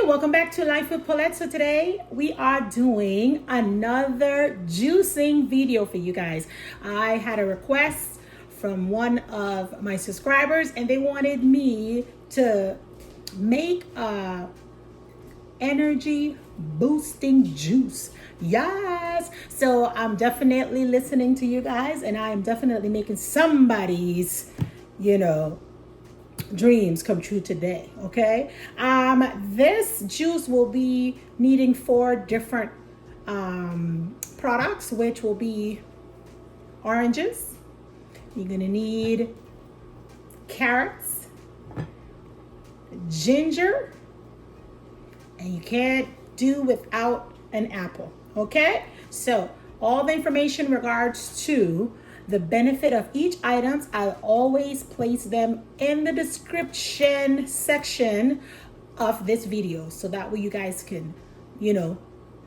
welcome back to Life with Paulette. So today we are doing another juicing video for you guys. I had a request from one of my subscribers and they wanted me to make a energy boosting juice. Yes. So I'm definitely listening to you guys and I am definitely making somebody's, dreams come true today. Okay. This juice will be needing 4 different products, which will be oranges. You're gonna need carrots, ginger, and you can't do without an apple. Okay. So all the information in regards to the benefit of each item, I'll always place them in the description section of this video. So that way you guys can,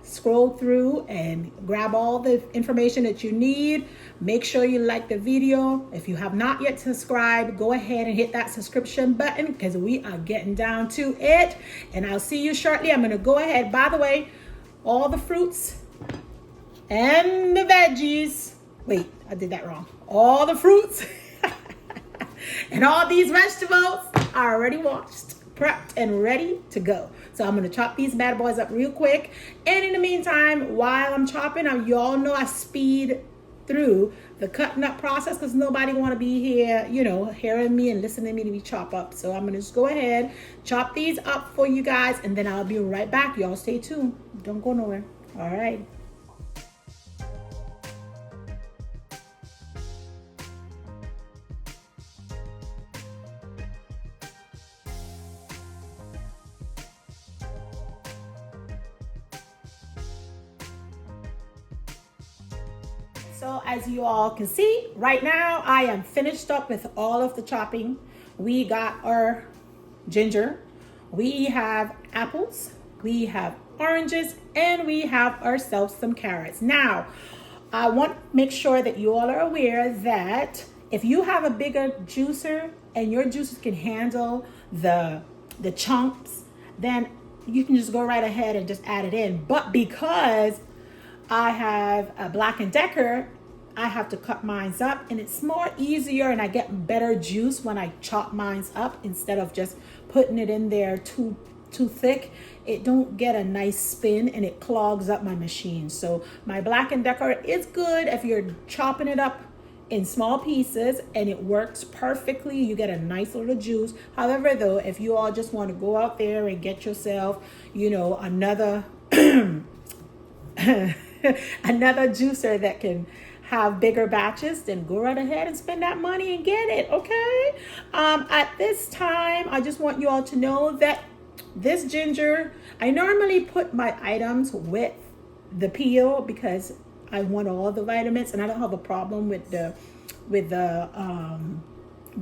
scroll through and grab all the information that you need. Make sure you like the video. If you have not yet subscribed, go ahead and hit that subscription button because we are getting down to it. And I'll see you shortly. I'm going to go ahead. By the way, all the fruits and the veggies. Wait, I did that wrong. All the fruits and all these vegetables are already washed, prepped, and ready to go. So I'm going to chop these bad boys up real quick. And in the meantime, while I'm chopping, you all know I speed through the cutting up process because nobody want to be here, hearing me and listening to me chop up. So I'm going to just go ahead, chop these up for you guys, and then I'll be right back. Y'all stay tuned. Don't go nowhere. All right. So as you all can see, right now I am finished up with all of the chopping. We got our ginger, we have apples, we have oranges, and we have ourselves some carrots. Now, I want to make sure that you all are aware that if you have a bigger juicer and your juices can handle the chunks, then you can just go right ahead and just add it in. But because I have a Black & Decker, I have to cut mine up and it's more easier and I get better juice when I chop mine up instead of just putting it in there too thick. It don't get a nice spin and it clogs up my machine. So my Black & Decker is good if you're chopping it up in small pieces and it works perfectly. You get a nice little juice. However, though, if you all just want to go out there and get yourself, another another juicer that can have bigger batches, then go right ahead and spend that money and get it. Okay. At this time, I just want you all to know that this ginger, I normally put my items with the peel because I want all the vitamins and I don't have a problem with the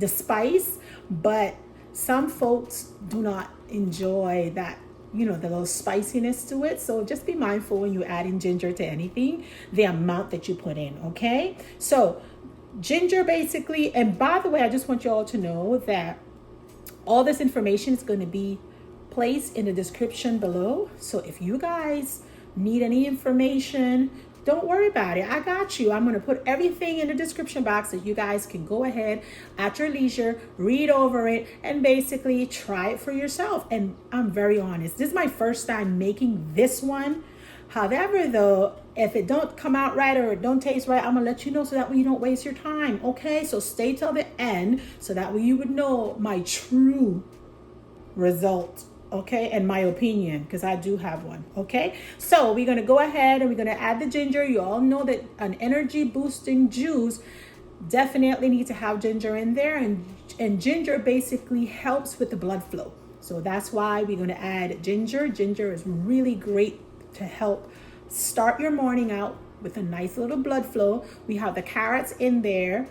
spice, but some folks do not enjoy that, the little spiciness to it. So just be mindful when you add in ginger to anything, the amount that you put in. Okay. So ginger basically, and by the way, I just want you all to know that all this information is going to be placed in the description below. So if you guys need any information, don't worry about it. I got you. I'm going to put everything in the description box so you guys can go ahead at your leisure, read over it, and basically try it for yourself. And I'm very honest. This is my first time making this one. However, though, if it don't come out right or it don't taste right, I'm going to let you know so that way you don't waste your time. Okay? So stay till the end so that way you would know my true result. Okay, and my opinion, because I do have one. Okay, so we're going to go ahead and we're going to add the ginger. You all know that an energy boosting juice definitely needs to have ginger in there, and ginger basically helps with the blood flow. So that's why we're going to add ginger. Ginger is really great to help start your morning out with a nice little blood flow. We have the carrots in there,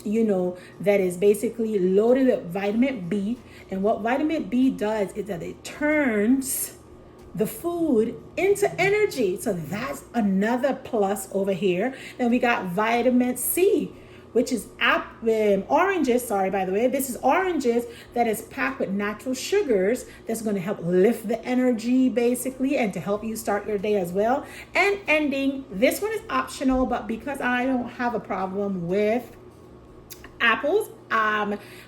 that is basically loaded with vitamin B. And what vitamin B does is that it turns the food into energy. So that's another plus over here. Then we got vitamin C, which is oranges. Sorry, by the way, this is oranges that is packed with natural sugars that's going to help lift the energy basically and to help you start your day as well. And ending, this one is optional, but because I don't have a problem with apples,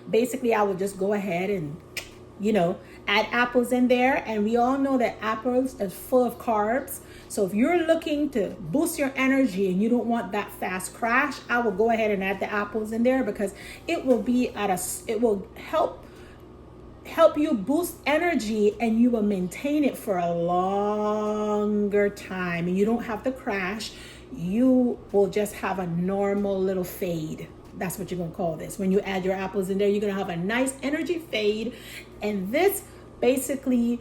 basically I will just go ahead and add apples in there. And we all know that apples are full of carbs. So if you're looking to boost your energy and you don't want that fast crash, I will go ahead and add the apples in there, because it will help you boost energy, and you will maintain it for a longer time, and you don't have to crash. You will just have a normal little fade. That's what you're going to call this. When you add your apples in there, you're going to have a nice energy fade. And this basically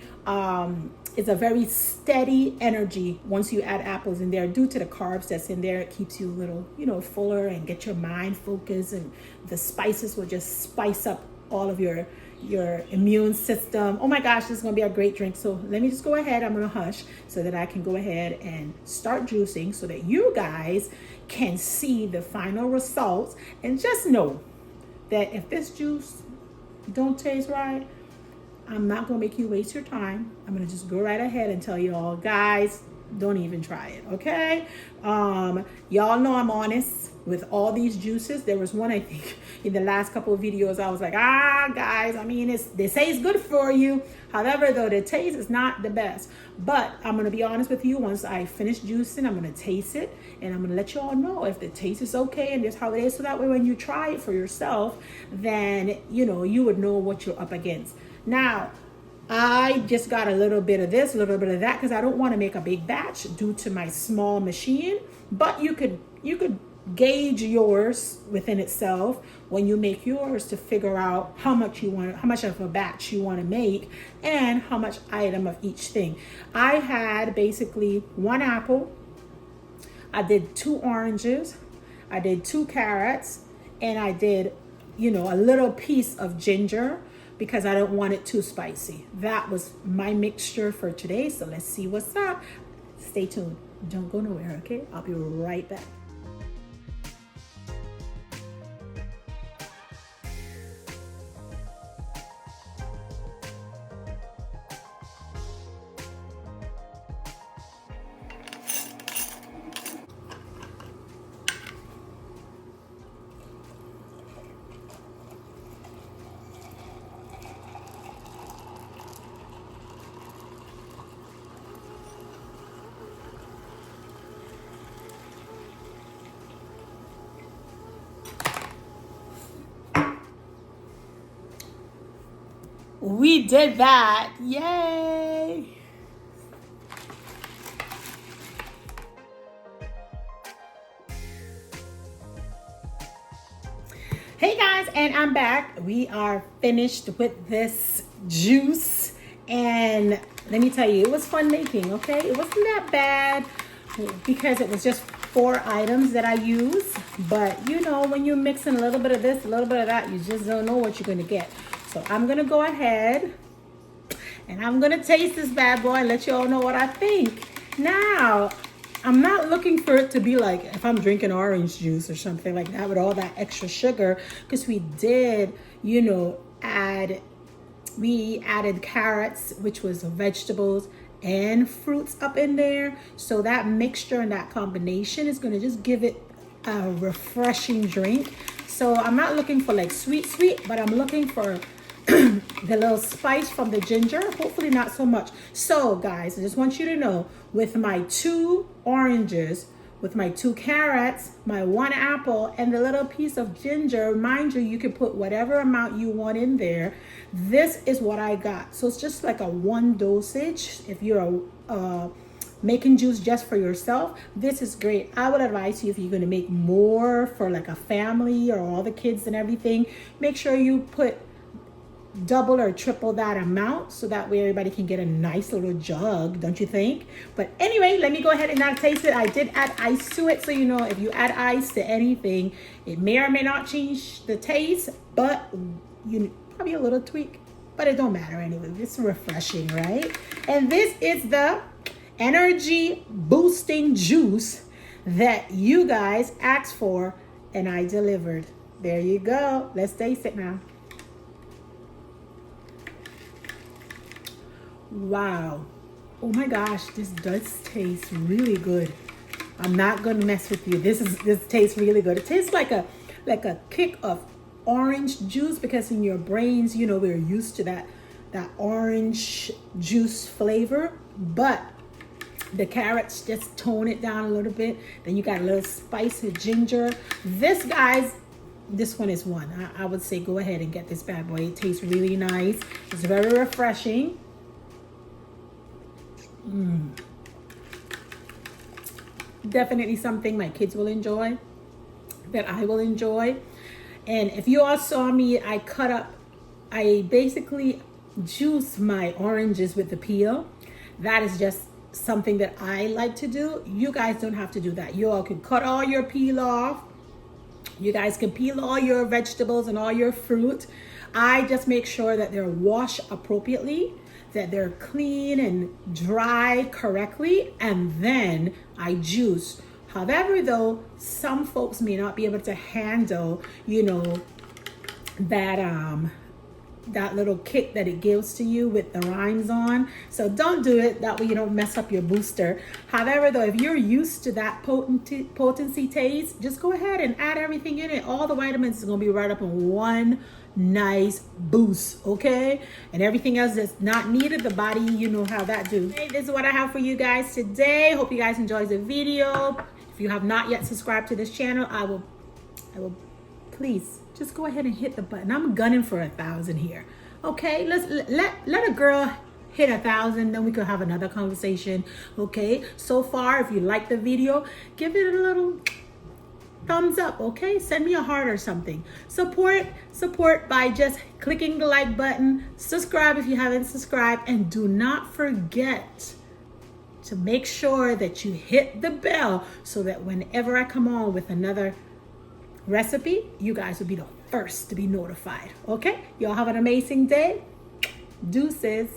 is a very steady energy once you add apples in there. Due to the carbs that's in there, it keeps you a little, fuller and get your mind focused. And the spices will just spice up all of your immune system. Oh my gosh, this is going to be a great drink. So let me just go ahead. I'm going to hush so that I can go ahead and start juicing, so that you guys can see the final results. And just know that if this juice don't taste right, I'm not going to make you waste your time. I'm going to just go right ahead and tell you all, guys, don't even try it, okay? Y'all know I'm honest with all these juices. There was one, I think, in the last couple of videos, I was like, guys, I mean, they say it's good for you. However, though, the taste is not the best. But I'm going to be honest with you. Once I finish juicing, I'm going to taste it, and I'm going to let you all know if the taste is okay and just how it is. So that way, when you try it for yourself, then, you would know what you're up against. Now, I just got a little bit of this, a little bit of that, because I don't want to make a big batch due to my small machine. But you could gauge yours within itself when you make yours, to figure out how much of a batch you want to make, and how much item of each thing. I had basically 1 apple, I did 2 oranges, I did 2 carrots, and I did a little piece of ginger, because I don't want it too spicy. That was my mixture for today. So let's see what's up. Stay tuned. Don't go nowhere, okay? I'll be right back. We did that. Yay. Hey guys, and I'm back. We are finished with this juice, and let me tell you, it was fun making, okay? It wasn't that bad, because it was just 4 items that I used. But when you're mixing a little bit of this, a little bit of that, you just don't know what you're going to get. So I'm going to go ahead and I'm going to taste this bad boy and let you all know what I think. Now, I'm not looking for it to be like if I'm drinking orange juice or something like that with all that extra sugar, because we did, we added carrots, which was vegetables and fruits up in there. So that mixture and that combination is going to just give it a refreshing drink. So I'm not looking for like sweet, but I'm looking for the little spice from the ginger. Hopefully not so much. So guys, I just want you to know, with my 2 oranges, with my 2 carrots, my 1 apple, and the little piece of ginger, mind you, you can put whatever amount you want in there. This is what I got. So it's just like a 1 dosage. If you're making juice just for yourself, this is great. I would advise you, if you're going to make more for like a family or all the kids and everything, make sure you put double or triple that amount, so that way everybody can get a nice little jug, don't you think? But anyway, let me go ahead and now taste it. I did add ice to it, so if you add ice to anything, it may or may not change the taste, but probably a little tweak, but it don't matter anyway. It's refreshing, right? And this is the energy boosting juice that you guys asked for and I delivered. There you go. Let's taste it now. Wow. Oh my gosh, this does taste really good. I'm not gonna mess with you. This tastes really good. It tastes like a kick of orange juice, because in your brains, you know, we're used to that orange juice flavor, but the carrots just tone it down a little bit. Then you got a little spice of ginger. This, guys, this one is one. I would say go ahead and get this bad boy. It tastes really nice. It's very refreshing. Definitely something my kids will enjoy, that I will enjoy. And if you all saw me, I basically juice my oranges with the peel. That is just something that I like to do. You guys don't have to do that. You all can cut all your peel off. You guys can peel all your vegetables and all your fruit. I just make sure that they're washed appropriately, that they're clean and dry correctly, and then I juice. However, though, some folks may not be able to handle, you know, that little kick that it gives to you with the rinds on. So don't do it. That way you don't mess up your booster. However, though, if you're used to that potency taste, just go ahead and add everything in it. All the vitamins is going to be right up in one nice boost, okay? And everything else that's not needed, the body, you know how that do. Hey, this is what I have for you guys today. Hope you guys enjoyed the video. If you have not yet subscribed to this channel, I will please just go ahead and hit the button. I'm gunning for 1,000 here. Okay, let a girl hit 1,000, then we could have another conversation. Okay, so far, if you like the video, give it a little thumbs up. Okay, send me a heart or something. Support by just clicking the like button. Subscribe if you haven't subscribed, and do not forget to make sure that you hit the bell so that whenever I come on with another recipe, you guys will be the first to be notified. Okay, y'all have an amazing day. Deuces.